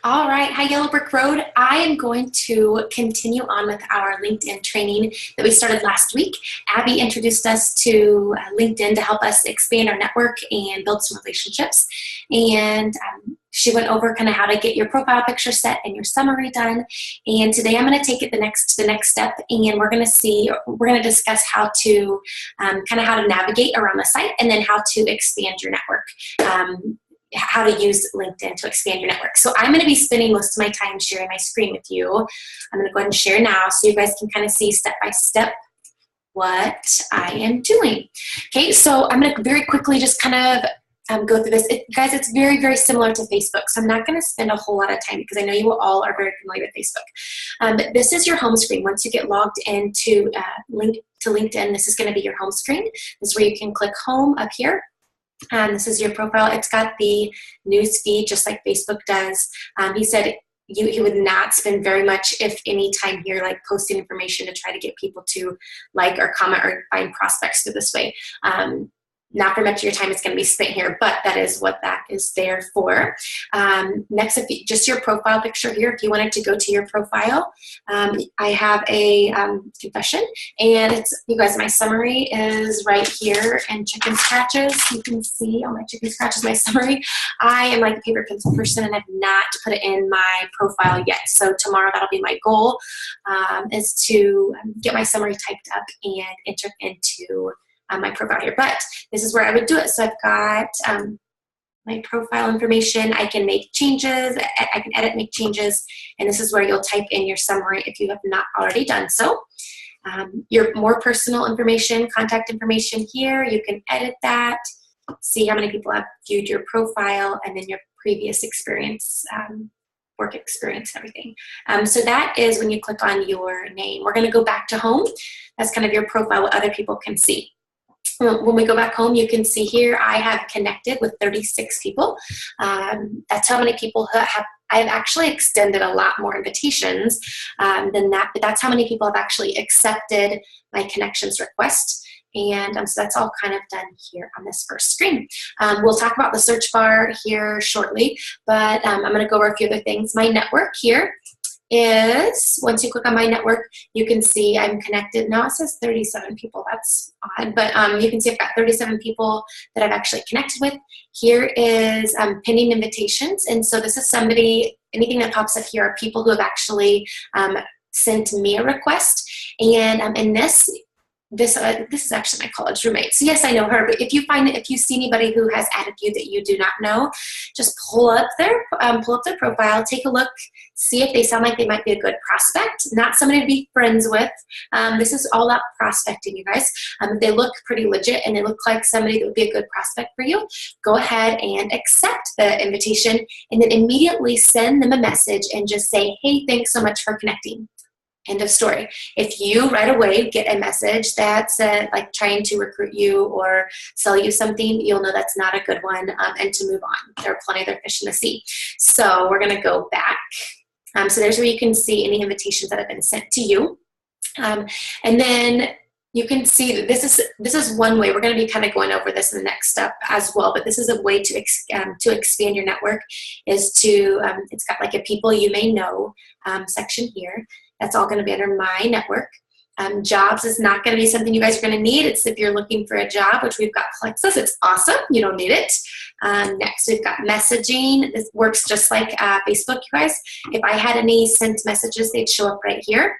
All right. Hi, Yellow Brick Road. I am going to continue on with our LinkedIn training that we started last week. Abby introduced us to LinkedIn to help us expand our network and build some relationships. And she went over kind of how to get your profile picture set and your summary done. And today I'm going to take it to the next step, and we're going to discuss how to kind of how to navigate around the site, and then how to expand your network. How to use LinkedIn to expand your network. So I'm going to be spending most of my time sharing my screen with you. I'm going to go ahead and share now so you guys can kind of see step by step what I am doing. Okay, so I'm going to very quickly just kind of go through this. Guys, it's very, very similar to Facebook, so I'm not going to spend a whole lot of time because I know you all are very familiar with Facebook. But this is your home screen. Once you get logged into LinkedIn, this is going to be your home screen. This is where you can click home up here. This is your profile. It's got the news feed just like Facebook does. He said he would not spend very much, if any, time here like posting information to try to get people to like or comment or find prospects through this way. Not very much of your time is going to be spent here, but that is what that is there for. Next, just your profile picture here, if you wanted to go to your profile, I have a confession, and it's, you guys, my summary is right here, and chicken scratches. You can see all my chicken scratches, my summary. I am like a paper pencil person, and I've not put it in my profile yet. So tomorrow, that'll be my goal, is to get my summary typed up and enter into my profile here. But this is where I would do it. So I've got my profile information. I can make changes. I can edit, make changes. And this is where you'll type in your summary if you have not already done so. Your more personal information, contact information here, you can edit that, see how many people have viewed your profile, and then your previous experience, work experience, everything. So that is when you click on your name. We're going to go back to home. That's kind of your profile, what other people can see. When we go back home, you can see here I have connected with 36 people. That's how many people I've actually extended a lot more invitations than that, but that's how many people have actually accepted my connections request. And so that's all kind of done here on this first screen. We'll talk about the search bar here shortly, but I'm going to go over a few other things. My network here is, once you click on my network, you can see I'm connected. Now it says 37 people. That's odd, but you can see I've got 37 people that I've actually connected with. Here is pending invitations, and so this is somebody, anything that pops up here are people who have actually sent me a request, and in this is actually my college roommate. So yes, I know her, but if you see anybody who has added you that you do not know, just pull up their profile, take a look, see if they sound like they might be a good prospect, not somebody to be friends with. This is all about prospecting, you guys. If they look pretty legit and they look like somebody that would be a good prospect for you, go ahead and accept the invitation, and then immediately send them a message and just say, hey, thanks so much for connecting. End of story. If you right away get a message that's like trying to recruit you or sell you something, you'll know that's not a good one, and to move on. There are plenty of other fish in the sea. So we're going to go back. So there's where you can see any invitations that have been sent to you. And then you can see that this is one way. We're going to be kind of going over this in the next step as well, but this is a way to expand your network, is to, it's got like a people you may know section here. That's all going to be under my network. Jobs is not going to be something you guys are going to need. It's if you're looking for a job, which we've got Plexus. It's awesome. You don't need it. Next, we've got messaging. This works just like Facebook, you guys. If I had any sent messages, they'd show up right here.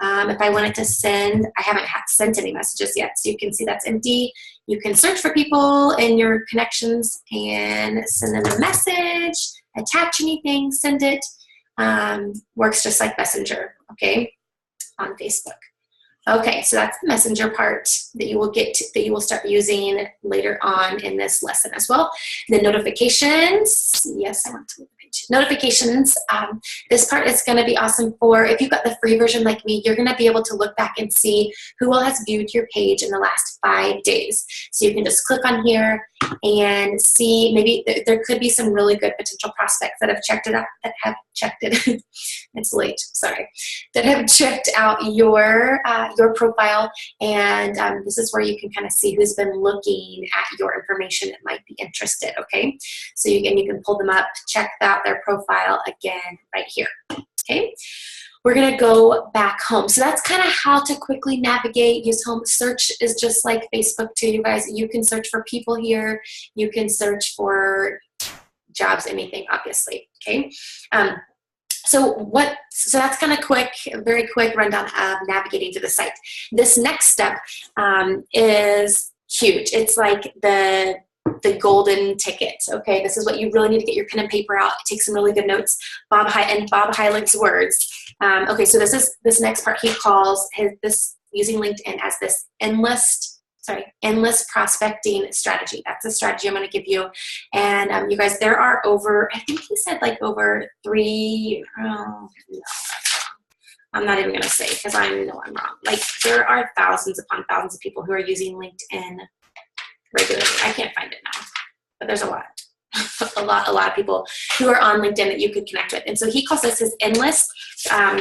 If I wanted to send, I haven't sent any messages yet, so you can see that's empty. You can search for people in your connections and send them a message, attach anything, send it. Works just like Messenger, okay, on Facebook. Okay, so that's the Messenger part that you will start using later on in this lesson as well. The notifications, yes, I want to move the page. Notifications, this part is going to be awesome for, if you've got the free version like me, you're going to be able to look back and see who all has viewed your page in the last 5 days. So you can just click on here and see, maybe there could be some really good potential prospects that have checked it out, it's late, sorry, that have checked out your profile, and this is where you can kind of see who's been looking at your information that might be interested, okay? So you can pull them up, check out their their profile again right here. Okay. We're going to go back home. So that's kind of how to quickly navigate. Use home. Search is just like Facebook too, you guys. You can search for people here. You can search for jobs, anything, obviously. Okay. So that's kind of quick, very quick rundown of navigating to the site. This next step is huge. It's like the golden ticket. Okay, this is what you really need to get your pen and paper out. Take some really good notes. Bob Heilig's words. Okay, so this next part he calls this using LinkedIn as this endless prospecting strategy. That's a strategy I'm going to give you. And you guys, there are over, I think he said like over no, I'm not even going to say because I know I'm wrong. Like there are thousands upon thousands of people who are using LinkedIn regularly. I can't find it now, but there's a lot. a lot of people who are on LinkedIn that you could connect with. And so he calls this his endless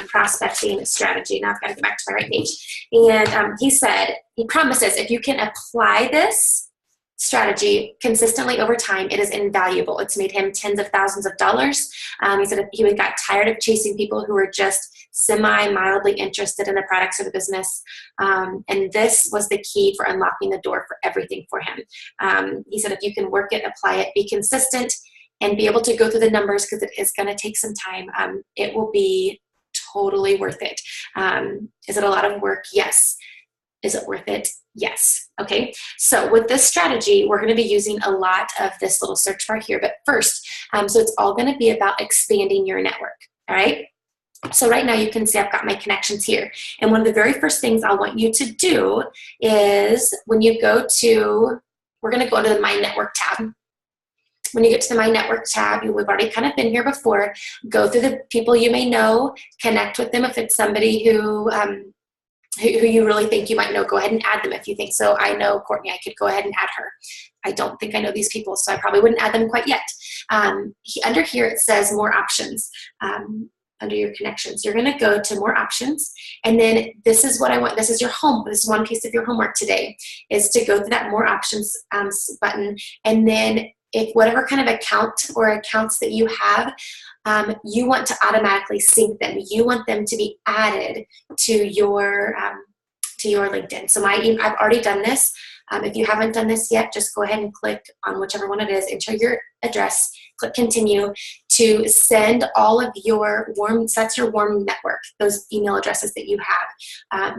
prospecting strategy. Now I've got to go back to my right page. And he promises if you can apply this strategy consistently over time, it is invaluable. It's made him tens of thousands of dollars. He said he got tired of chasing people who were just mildly interested in the products or the business. And this was the key for unlocking the door for everything for him. He said if you can work it, apply it, be consistent, and be able to go through the numbers because it is going to take some time, it will be totally worth it. Is it a lot of work? Yes. Is it worth it? Yes. Okay. So with this strategy, we're going to be using a lot of this little search bar here. But first, so it's all going to be about expanding your network. All right. So right now you can see I've got my connections here. And one of the very first things I want you to do is when you go to, we're going to go into the My Network tab. When you get to the My Network tab, we've already kind of been here before. Go through the people you may know, connect with them if it's somebody who you really think you might know. Go ahead and add them if you think so. I know Courtney, I could go ahead and add her. I don't think I know these people, so I probably wouldn't add them quite yet. Under here it says more options. Under your connections, you're going to go to more options, and then this is what I want. This is your home. This is one piece of your homework today, is to go to that more options button, and then if whatever kind of account or accounts that you have, you want to automatically sync them. You want them to be added to your LinkedIn. So I've already done this. If you haven't done this yet, just go ahead and click on whichever one it is, enter your address, click continue to send all of your that's your warm network, those email addresses that you have.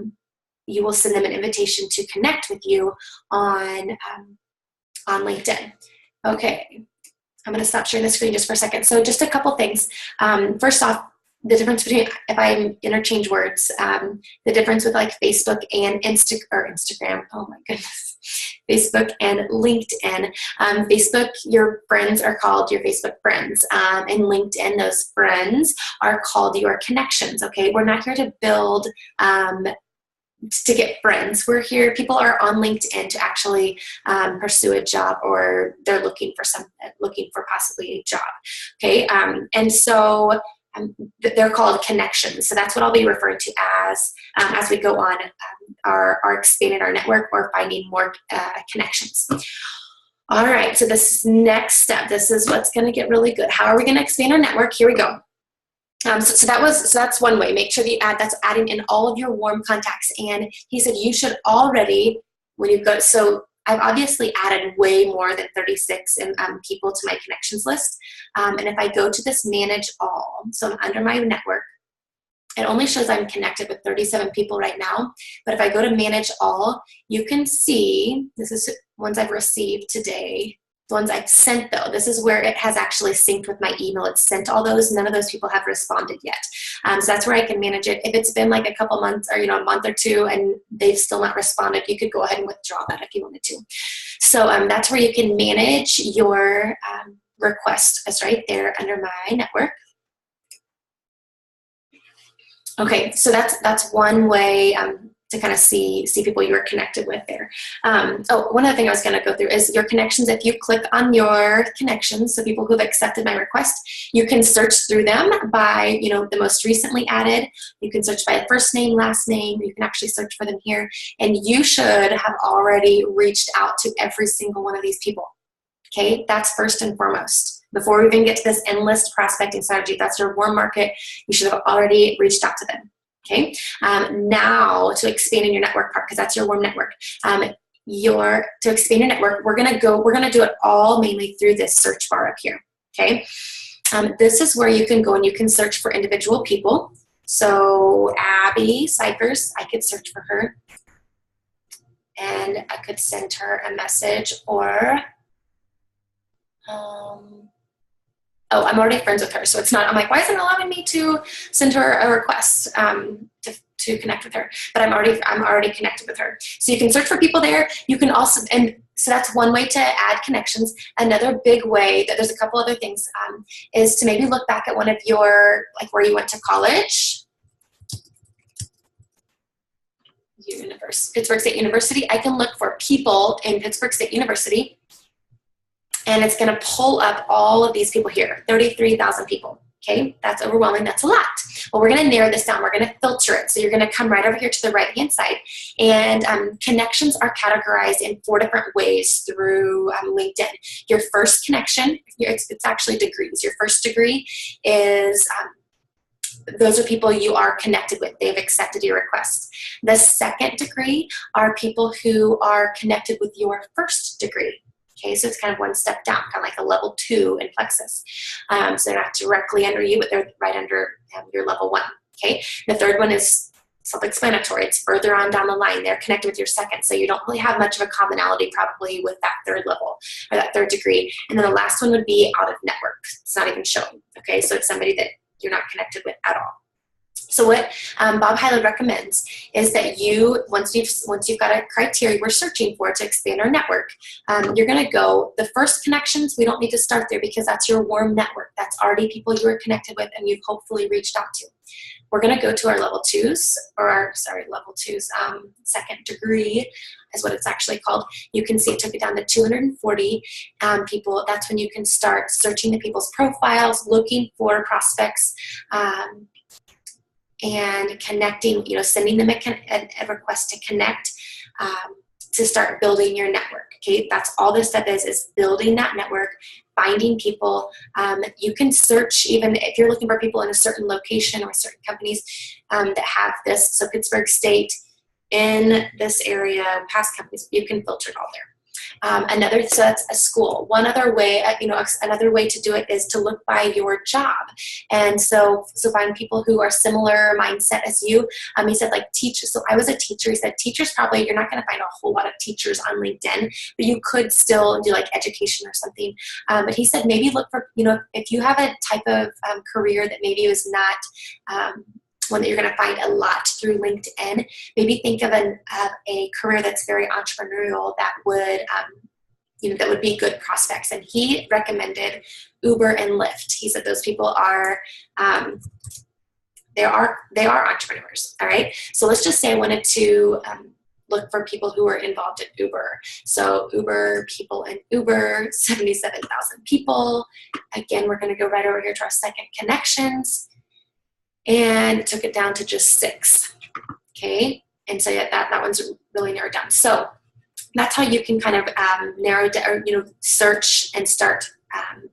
You will send them an invitation to connect with you on LinkedIn. Okay, I'm going to stop sharing the screen just for a second. So just a couple things. First off, the difference between, if I interchange words, the difference with like Facebook and Instagram, oh my goodness, Facebook and LinkedIn. Facebook, your friends are called your Facebook friends, and LinkedIn, those friends are called your connections, okay? We're not here to build, to get friends. We're here, people are on LinkedIn to actually pursue a job, or they're looking for possibly a job, okay? And so they're called connections. So that's what I'll be referring to as we go on our expanding our network or finding more connections. All right, so this next step, this is what's going to get really good. How are we going to expand our network? Here we go. So that's one way. Make sure that you that's adding in all of your warm contacts. And he said you should already, when you go, so I've obviously added way more than 36 people to my connections list. And if I go to this manage all, so I'm under my network, it only shows I'm connected with 37 people right now. But if I go to manage all, you can see, this is ones I've received today. The ones I've sent, though, this is where it has actually synced with my email. It's sent all those. None of those people have responded yet. So that's where I can manage it. If it's been like a couple months or, a month or two and they've still not responded, you could go ahead and withdraw that if you wanted to. So that's where you can manage your request. It's right there under my network. Okay, so that's one way to kind of see people you are connected with there. One other thing I was going to go through is your connections. If you click on your connections, so people who have accepted my request, you can search through them by, the most recently added. You can search by first name, last name. You can actually search for them here. And you should have already reached out to every single one of these people. Okay, that's first and foremost. Before we even get to this endless prospecting strategy, that's your warm market. You should have already reached out to them. Okay. Now to expand in your network part, because that's your warm network. To expand your network, we're gonna do it all mainly through this search bar up here. Okay. This is where you can go and you can search for individual people. So Abby Cyphers, I could search for her and I could send her a message, or oh, I'm already friends with her, so it's not, I'm like, why isn't it allowing me to send her a request to connect with her? But I'm already connected with her. So you can search for people there. You can also, and so that's one way to add connections. Another big way, that there's a couple other things, is to maybe look back at one of your, like where you went to college. Pittsburg State University. I can look for people in Pittsburg State University, and it's going to pull up all of these people here, 33,000 people. Okay, that's overwhelming. That's a lot. Well, we're going to narrow this down. We're going to filter it. So you're going to come right over here to the right-hand side. And connections are categorized in 4 different ways through LinkedIn. Your first connection, it's actually degrees. Your first degree is, those are people you are connected with. They've accepted your request. The second degree are people who are connected with your first degree. Okay, so it's kind of one step down, kind of like a level 2 in Plexus. So they're not directly under you, but they're right under your level 1. Okay, the third one is self-explanatory. It's further on down the line. They're connected with your second, so you don't really have much of a commonality probably with that third level or that third degree. And then the last one would be out of network. It's not even shown. Okay, so it's somebody that you're not connected with at all. So what Bob Hyland recommends is that you, once you've got a criteria we're searching for to expand our network, you're going to go, the first connections, we don't need to start there because that's your warm network. That's already people you are connected with and you've hopefully reached out to. We're going to go to our level 2s, second degree is what it's actually called. You can see it took it down to 240 people. That's when you can start searching the people's profiles, looking for prospects, and connecting, sending them a request to connect, to start building your network. Okay, that's all this step is building that network, finding people. You can search, even if you're looking for people in a certain location or certain companies that have this. So Pittsburg State, in this area, past companies, you can filter it all there. So that's a school. One other way, another way to do it is to look by your job. And so find people who are similar mindset as you. He said like teachers. So I was a teacher. He said teachers probably, you're not going to find a whole lot of teachers on LinkedIn, but you could still do like education or something. But he said maybe look for, if you have a type of career that maybe is not, one that you're going to find a lot through LinkedIn, maybe think of a career that's very entrepreneurial that would, that would be good prospects. And he recommended Uber and Lyft. He said those people are, they are entrepreneurs. All right. So let's just say I wanted to look for people who are involved in Uber. So Uber people in Uber, 77,000 people. Again, we're going to go right over here to our second connections. And took it down to just 6, okay? And so that one's really narrowed down. So that's how you can kind of narrow down, or, search and start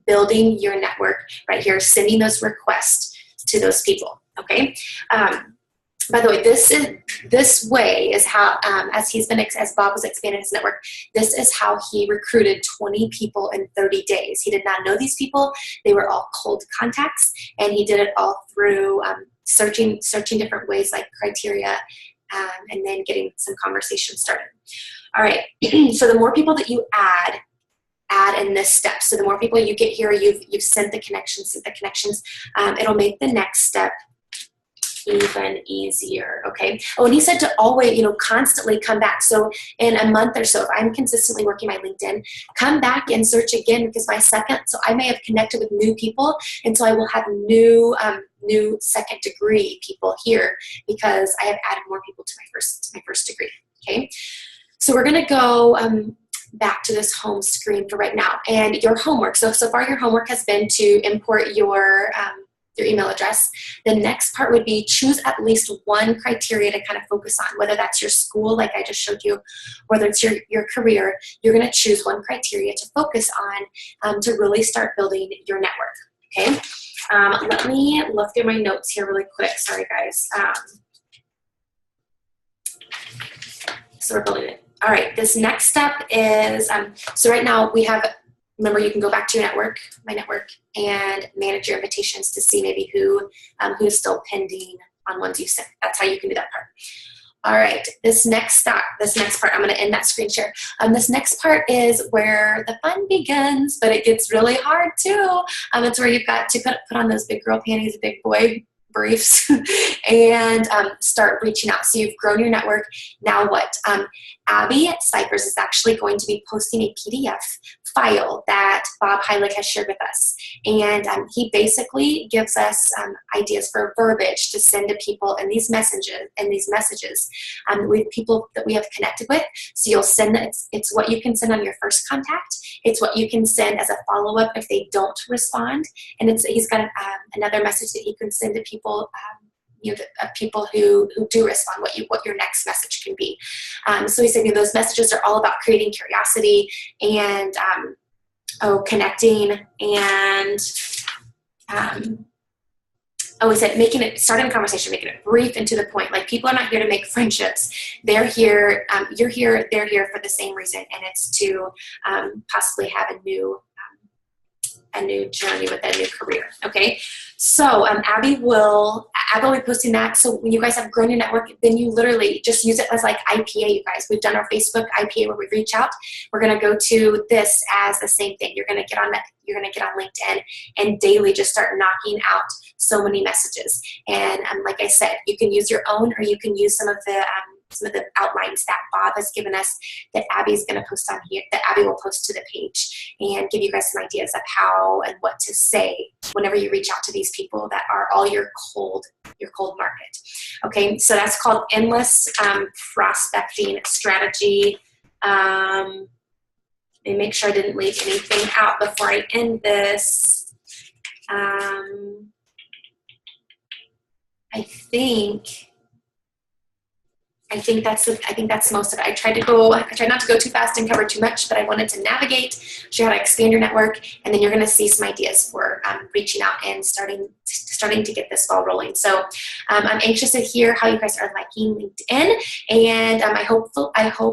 building your network right here, sending those requests to those people, okay? By the way, this way is how, as Bob was expanding his network, this is how he recruited 20 people in 30 days. He did not know these people. They were all cold contacts, and he did it all through searching different ways like criteria, and then getting some conversation started. All right, so the more people that you add in this step, so the more people you get here, you've sent the connections, it'll make the next step even easier, okay? Oh, and he said to always, constantly come back. So in a month or so, if I'm consistently working my LinkedIn, come back and search again, because so I may have connected with new people, and so I will have new second degree people here because I have added more people to my first degree, okay? So we're gonna go back to this home screen for right now, and your homework. So far your homework has been to import your your email address. The next part would be choose at least one criteria to kind of focus on, whether that's your school, like I just showed you, whether it's your career. You're going to choose one criteria to focus on to really start building your network, okay? Let me look through my notes here really quick. Sorry, guys. So we're building it. All right, this next step is, so right now we have, remember you can go back to your network, my network, and manage your invitations to see maybe who's still pending on ones you sent. That's how you can do that part. All right, this next part, I'm gonna end that screen share. This next part is where the fun begins, but it gets really hard too. It's where you've got to put on those big girl panties, big boy briefs, and start reaching out. So you've grown your network. Now what? Abby at Cypress is actually going to be posting a PDF file that Bob Heilig has shared with us. And he basically gives us ideas for verbiage to send to people in these messages, with people that we have connected with. So you'll send, it's what you can send on your first contact. It's what you can send as a follow-up if they don't respond. And he's got another message that he can send to people people who do respond, what your next message can be. So he said, those messages are all about creating curiosity and connecting and he said starting a conversation, making it brief and to the point. Like, people are not here to make friendships. They're here, you're here, they're here for the same reason, and it's to possibly have a new journey with a new career, okay? So Abby will be posting that. So when you guys have grown your network, then you literally just use it as like IPA, you guys. We've done our Facebook IPA where we reach out. We're gonna go to this as the same thing. You're gonna get on LinkedIn and daily just start knocking out so many messages. And like I said, you can use your own, or you can use some of the outlines that Bob has given us that Abby's going to post on here, that Abby will post to the page, and give you guys some ideas of how and what to say whenever you reach out to these people that are all your cold market. Okay, so that's called Endless Prospecting Strategy. Let me make sure I didn't leave anything out before I end this. I think that's most of it. I tried not to go too fast and cover too much, but I wanted to navigate, show you how to expand your network, and then you're going to see some ideas for reaching out and starting to get this ball rolling. So I'm anxious to hear how you guys are liking LinkedIn, and I hope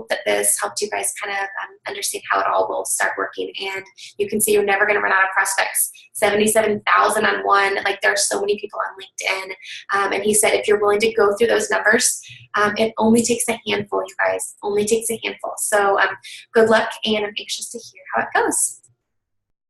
that this helped you guys kind of understand how it all will start working. And you can see you're never going to run out of prospects. 77,000 on one. Like, there are so many people on LinkedIn, and he said if you're willing to go through those numbers, it only takes a handful, you guys. Only takes a handful. So good luck, and I'm anxious to hear how it goes.